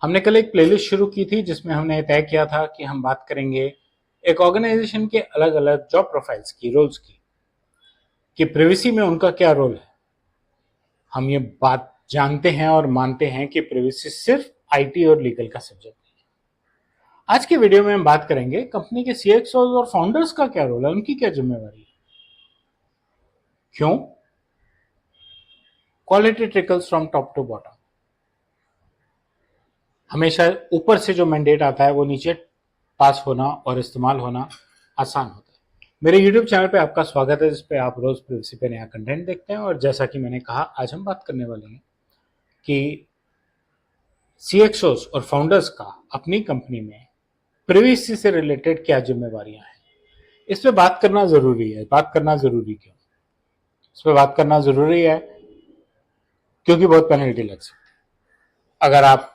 हमने कल एक प्लेलिस्ट शुरू की थी जिसमें हमने तय किया था कि हम बात करेंगे एक ऑर्गेनाइजेशन के अलग अलग जॉब प्रोफाइल्स की, रोल्स की, कि प्रिवेसी में उनका क्या रोल है। हम ये बात जानते हैं और मानते हैं कि प्रिवेसी सिर्फ आईटी और लीगल का सब्जेक्ट नहीं है। आज के वीडियो में हम बात करेंगे कंपनी के सीएक्सओ और फाउंडर्स का क्या रोल है, उनकी क्या जिम्मेवारी है, क्यों quality trickles from top to bottom. हमेशा ऊपर से जो मैंडेट आता है वो नीचे पास होना और इस्तेमाल होना आसान होता है। मेरे YouTube चैनल पे आपका स्वागत है, जिस पे आप रोज प्रिवेसी पे नया कंटेंट देखते हैं। और जैसा कि मैंने कहा, आज हम बात करने वाले हैं कि सीएक्सओस और फाउंडर्स का अपनी कंपनी में प्रिवेसी से रिलेटेड क्या जिम्मेवारियां हैं। इस पे बात करना जरूरी है। बात करना जरूरी क्यों? इस पे बात करना जरूरी है क्योंकि बहुत पेनल्टी लग सकती है अगर आप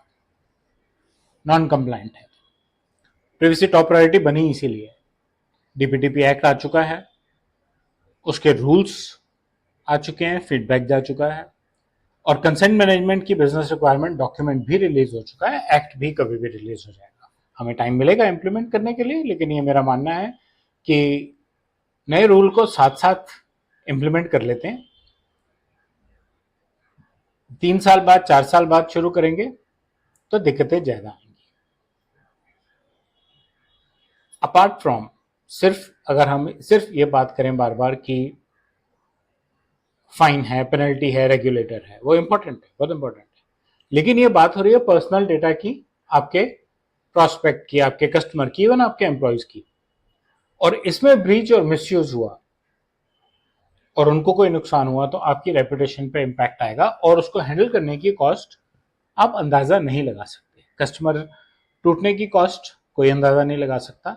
नॉन कंप्लायंट है। प्रिवेसी टॉप प्रायोरिटी बनी इसीलिए। डीपीटीपी एक्ट आ चुका है, उसके रूल्स आ चुके हैं, फीडबैक जा चुका है, और कंसेंट मैनेजमेंट की बिजनेस रिक्वायरमेंट डॉक्यूमेंट भी रिलीज हो चुका है। एक्ट भी कभी भी रिलीज हो जाएगा। हमें टाइम मिलेगा इंप्लीमेंट करने के लिए, लेकिन ये मेरा मानना है कि नए रूल को साथ साथ इंप्लीमेंट कर लेते हैं। 3 साल बाद, 4 साल बाद शुरू करेंगे तो दिक्कतें ज्यादा आएंगी। अपार्ट फ्रॉम सिर्फ, अगर हम सिर्फ ये बात करें बार बार कि फाइन है, पेनल्टी है, रेगुलेटर है, वो इंपॉर्टेंट है, बहुत इंपॉर्टेंट है, लेकिन ये बात हो रही है पर्सनल डेटा की, आपके प्रोस्पेक्ट की, आपके कस्टमर की, इवन आपके एम्प्लॉयज की। और इसमें ब्रीच और मिसयूज हुआ और उनको कोई नुकसान हुआ तो आपकी रेपुटेशन पे इंपैक्ट आएगा, और उसको हैंडल करने की कॉस्ट आप अंदाजा नहीं लगा सकते। कस्टमर टूटने की कॉस्ट कोई अंदाजा नहीं लगा सकता,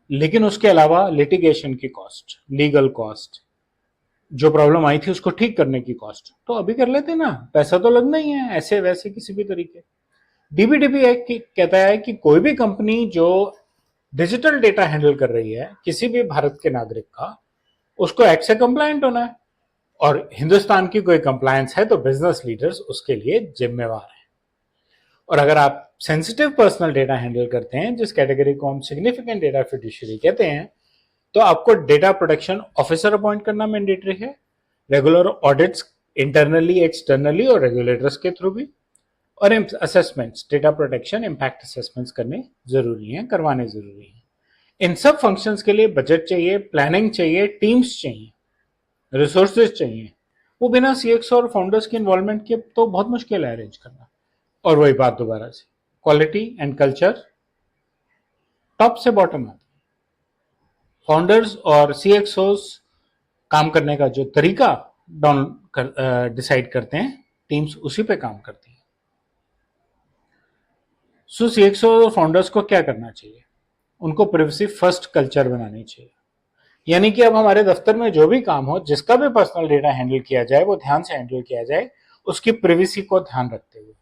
लेकिन उसके अलावा लिटिगेशन की कॉस्ट, लीगल कॉस्ट, जो प्रॉब्लम आई थी उसको ठीक करने की कॉस्ट, तो अभी कर लेते ना, पैसा तो लगना ही है ऐसे वैसे किसी भी तरीके। डीबीडीपी एक्ट कहता है कि कोई भी कंपनी जो डिजिटल डेटा हैंडल कर रही है किसी भी भारत के नागरिक का, उसको एक्ट से कंप्लायंट होना है। और हिंदुस्तान की कोई कंप्लायंस है तो बिजनेस लीडर्स उसके लिए जिम्मेवार हैं। और अगर आप सेंसिटिव पर्सनल डेटा हैंडल करते हैं, जिस कैटेगरी को हम सिग्निफिकेंट डेटा फिड्यूशियरी कहते हैं, तो आपको डेटा प्रोटेक्शन ऑफिसर अपॉइंट करना मैंडेटरी है। रेगुलर ऑडिट्स इंटरनली, एक्सटर्नली और रेगुलेटर्स के थ्रू भी, और assessments, data protection impact assessments करने जरूरी हैं, करवाने जरूरी हैं। इन सब फंक्शंस के लिए बजट चाहिए, प्लानिंग चाहिए, टीम्स चाहिए, रिसोर्सेज चाहिए। वो बिना सीएक्स और फाउंडर्स की इन्वॉल्वमेंट के तो बहुत मुश्किल है अरेंज करना। और वही बात दोबारा से, क्वालिटी एंड कल्चर टॉप से बॉटम आता है। फाउंडर्स और सीएक्सओस काम करने का जो तरीका डिसाइड करते हैं, टीम्स उसी पे काम करती हैं। सो सीएक्सओ और फाउंडर्स को क्या करना चाहिए? उनको प्रिवेसी फर्स्ट कल्चर बनानी चाहिए। यानी कि अब हमारे दफ्तर में जो भी काम हो, जिसका भी पर्सनल डेटा हैंडल किया जाए, वो ध्यान से हैंडल किया जाए, उसकी प्रिवेसी को ध्यान रखते हुए।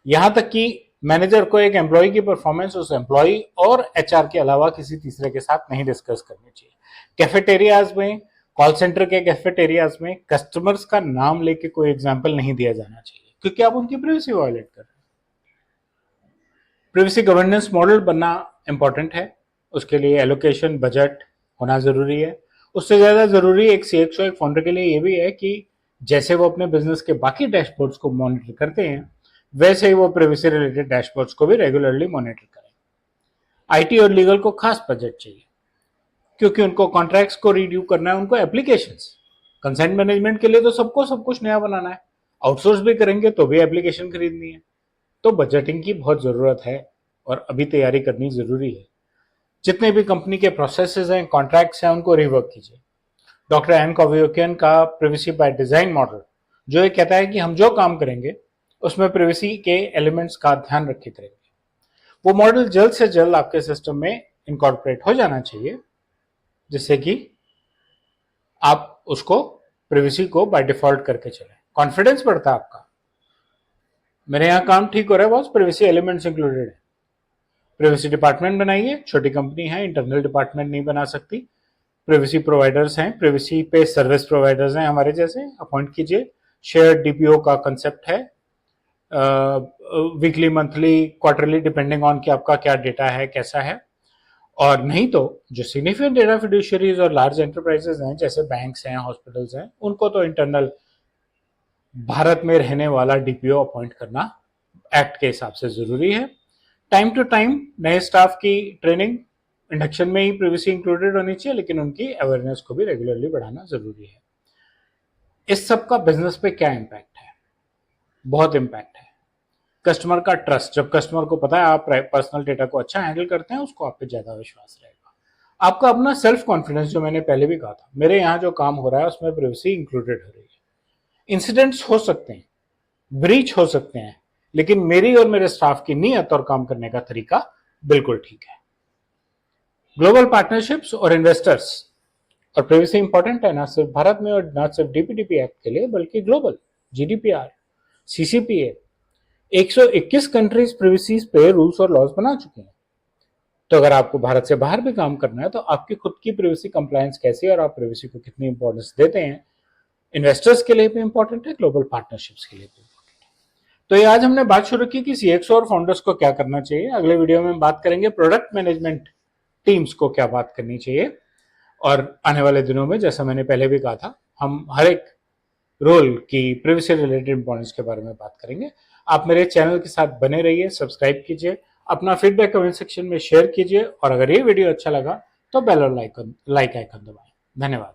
यहां तक कि मैनेजर को एक एम्प्लॉय की परफॉर्मेंस उस एम्प्लॉय और एचआर के अलावा किसी तीसरे के साथ नहीं डिस्कस करनी चाहिए। कैफेटेरियाज में, कॉल सेंटर के कैफेटेरियाज में कस्टमर्स का नाम लेके कोई एग्जाम्पल नहीं दिया जाना चाहिए, क्योंकि आप उनकी प्रिवेसी वायलेट कर रहे हैं। प्रिवेसी गवर्नेंस मॉडल बनना इंपॉर्टेंट है। उसके लिए एलोकेशन, बजट होना जरूरी है। उससे ज्यादा जरूरी एक सीएक्सओ, एक फाउंडर के लिए ये भी है कि जैसे वो अपने बिजनेस के बाकी डैशबोर्ड्स को मॉनिटर करते हैं, वैसे ही वो प्रिवेसी रिलेटेड डैशबोर्ड्स को भी रेगुलरली मॉनिटर करें। आईटी और लीगल को खास बजट चाहिए, क्योंकि उनको कॉन्ट्रैक्ट्स को रिव्यू करना है, उनको एप्लीकेशंस, कंसेंट मैनेजमेंट के लिए तो सबको सब कुछ नया बनाना है। आउटसोर्स भी करेंगे तो भी एप्लीकेशन खरीदनी है। तो बजटिंग की बहुत जरूरत है और अभी तैयारी करनी जरूरी है। जितने भी कंपनी के प्रोसेसेस हैं, कॉन्ट्रैक्ट्स हैं, उनको रिवर्क कीजिए। डॉक्टर एन कॉवियोकियन का प्रिवेसी बाय डिजाइन मॉडल, जो ये कहता है कि हम जो काम करेंगे उसमें प्रिवेसी के एलिमेंट्स का ध्यान रखे करेंगे, वो मॉडल जल्द से जल्द आपके सिस्टम में इनकॉर्पोरेट हो जाना चाहिए, जिससे कि आप उसको, प्रिवेसी को बाय डिफॉल्ट करके चलें। कॉन्फिडेंस बढ़ता है आपका, मेरे यहाँ काम ठीक हो रहा है बॉस, प्रिवेसी एलिमेंट्स इंक्लूडेड है। प्रिवेसी डिपार्टमेंट बनाइए, छोटी कंपनी है, इंटरनल डिपार्टमेंट नहीं बना सकती। प्रिवेसी प्रोवाइडर्स हैं, प्रिवेसी पे सर्विस प्रोवाइडर्स हैं हमारे जैसे, अपॉइंट कीजिए। शेयर डीपीओ का कंसेप्ट है, weekly, monthly, quarterly, depending on कि आपका क्या डेटा है, कैसा है। और नहीं तो जो सिग्निफिकेंट डेटा फिड्यूशरीज और लार्ज एंटरप्राइजेस हैं, जैसे बैंक्स हैं, हॉस्पिटल्स हैं, उनको तो इंटरनल भारत में रहने वाला डीपीओ अपॉइंट करना एक्ट के हिसाब से जरूरी है। टाइम टू टाइम नए स्टाफ की ट्रेनिंग इंडक्शन में ही प्रीवियसली इंक्लूडेड होनी चाहिए, लेकिन उनकी अवेयरनेस को भी रेगुलरली बढ़ाना जरूरी है। इस सब का बिजनेस पे क्या इम्पैक्ट है? बहुत इम्पैक्ट है। कस्टमर का ट्रस्ट, जब कस्टमर को पता है आप पर्सनल डेटा को अच्छा हैंडल करते हैं, उसको आप पे ज्यादा विश्वास रहेगा। आपका अपना सेल्फ कॉन्फिडेंस, जो मैंने पहले भी कहा था, मेरे यहाँ जो काम हो रहा है उसमें प्राइवेसी इंक्लूडेड हो रही है। इंसिडेंट्स हो सकते हैं, ब्रीच हो सकते हैं, लेकिन मेरी और मेरे स्टाफ की नीयत और काम करने का तरीका बिल्कुल ठीक है। ग्लोबल पार्टनरशिप्स और इन्वेस्टर्स, और प्राइवेसी इंपॉर्टेंट है ना सिर्फ भारत में और ना सिर्फ डीपीडीपी एक्ट के लिए, बल्कि global GDPR, CCPA, 121 countries privacy पे रूल्स और लॉज बना चुके हैं। तो अगर आपको भारत से बाहर भी काम करना है, तो आपकी खुद की प्राइवेसी कंप्लायंस कैसी है और आप प्राइवेसी को कितनी इंपॉर्टेंस देते हैं, इन्वेस्टर्स के लिए भी इंपॉर्टेंट है, ग्लोबल पार्टनरशिप्स के लिए भी इंपॉर्टेंट है। तो ये आज हमने बात शुरू की कि सीएक्सओ और फाउंडर्स को क्या करना चाहिए। अगले वीडियो में हम बात करेंगे प्रोडक्ट मैनेजमेंट टीम्स को क्या बात करनी चाहिए। और आने वाले दिनों में, जैसा मैंने पहले भी कहा था, हम हर एक रोल की प्राइवेसी रिलेटेड इंपॉर्टेंस के बारे में बात करेंगे। आप मेरे चैनल के साथ बने रहिए, सब्सक्राइब कीजिए, अपना फीडबैक कमेंट सेक्शन में शेयर कीजिए, और अगर ये वीडियो अच्छा लगा तो बेल और लाइक आइकन दबाएं। धन्यवाद।